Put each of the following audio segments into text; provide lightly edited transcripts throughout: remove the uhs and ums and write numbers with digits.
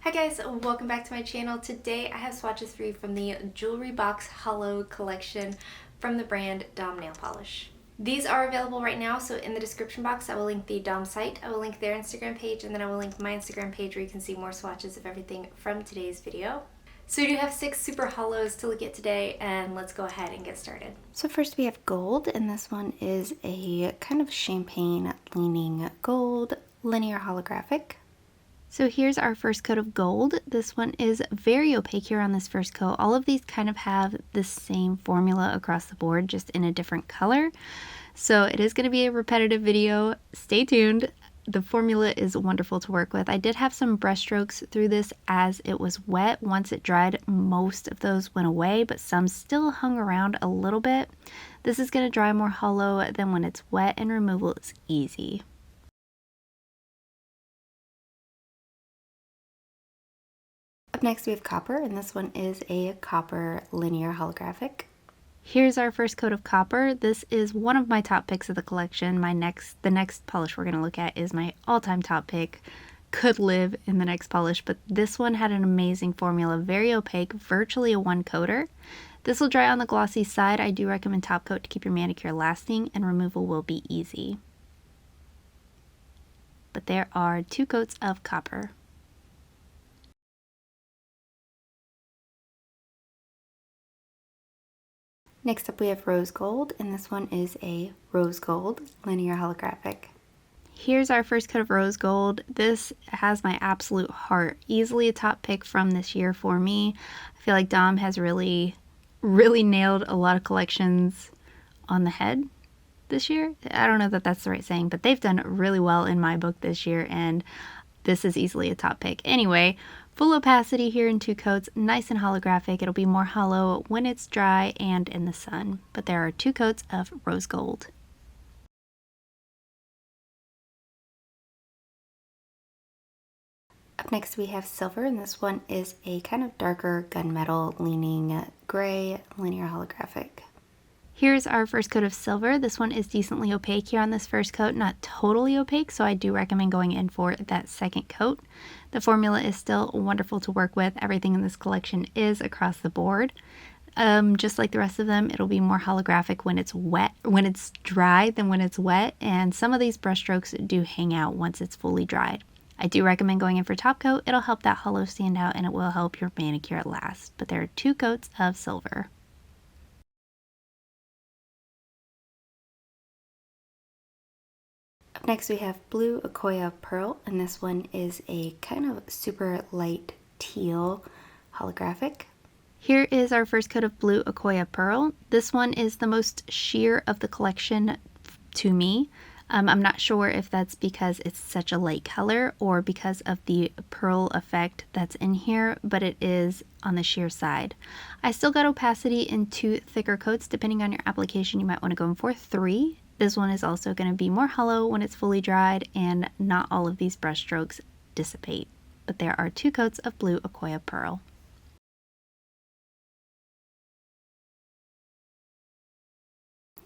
Hi guys, welcome back to my channel. Today I have swatches for you from the Jewelry Box Holos Collection from the brand Dom Nail Polish. These are available right now, so in the description box I will link the Dom site, I will link their Instagram page, and then I will link my Instagram page where you can see more swatches of everything from today's video. So we do have 6 super holos to look at today, and let's go ahead and get started. So first we have gold, and this one is a kind of champagne leaning gold linear holographic. So here's our first coat of gold. This one is very opaque here on this first coat. All of these kind of have the same formula across the board, just in a different color. So it is going to be a repetitive video. Stay tuned. The formula is wonderful to work with. I did have some brush strokes through this as it was wet. Once it dried, most of those went away, but some still hung around a little bit. This is going to dry more hollow than when it's wet, and removal is easy. Up next we have copper, and this one is a copper linear holographic. Here's our first coat of copper. This is one of my top picks of the collection. The next polish we're going to look at is my all-time top pick. Could live in the next polish, but this one had an amazing formula, very opaque, virtually a one-coater. This will dry on the glossy side. I do recommend top coat to keep your manicure lasting, and removal will be easy. But there are 2 coats of copper. Next up we have rose gold, and this one is a rose gold linear holographic. Here's our first coat of rose gold. This has my absolute heart. Easily a top pick from this year for me. I feel like Dom has really nailed a lot of collections on the head this year. I don't know that that's the right saying, but they've done really well in my book this year, and this is easily a top pick. Anyway, full opacity here in 2 coats, nice and holographic. It'll be more hollow when it's dry and in the sun, but there are 2 coats of rose gold. Up next we have silver, and this one is a kind of darker gunmetal leaning gray linear holographic. Here's our first coat of silver. This one is decently opaque here on this first coat, not totally opaque, so I do recommend going in for that second coat. The formula is still wonderful to work with. Everything in this collection is across the board. Just like the rest of them, it'll be more holographic when it's dry than when it's wet, and some of these brush strokes do hang out once it's fully dried. I do recommend going in for top coat. It'll help that hollow stand out, and it will help your manicure last. But there are 2 coats of silver. Up next we have blue Akoya pearl, and this one is a kind of super light teal holographic. Here is our first coat of blue Akoya pearl. This one is the most sheer of the collection to me. I'm not sure if that's because it's such a light color or because of the pearl effect that's in here, but it is on the sheer side. I still got opacity in 2 thicker coats. Depending on your application, you might want to go in for 3. This one is also going to be more hollow when it's fully dried, and not all of these brush strokes dissipate. But there are 2 coats of blue Akoya pearl.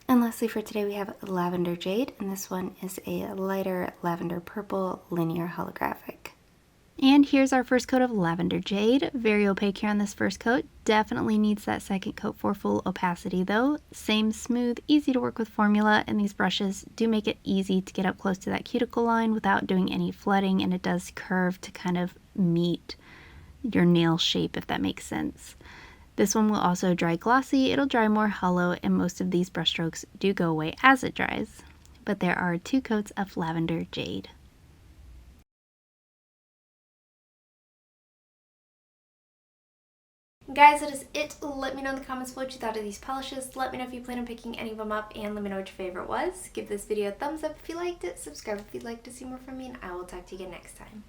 And lastly for today we have Lavender Jade, and this one is a lighter lavender purple linear holographic. And here's our first coat of Lavender Jade. Very opaque here on this first coat. Definitely needs that second coat for full opacity though. Same smooth, easy to work with formula, and these brushes do make it easy to get up close to that cuticle line without doing any flooding, and it does curve to kind of meet your nail shape, if that makes sense. This one will also dry glossy. It'll dry more hollow, and most of these brush strokes do go away as it dries. But there are 2 coats of Lavender Jade. Guys, that is it. Let me know in the comments what you thought of these polishes. Let me know if you plan on picking any of them up, and let me know what your favorite was. Give this video a thumbs up if you liked it, subscribe if you'd like to see more from me, and I will talk to you again next time.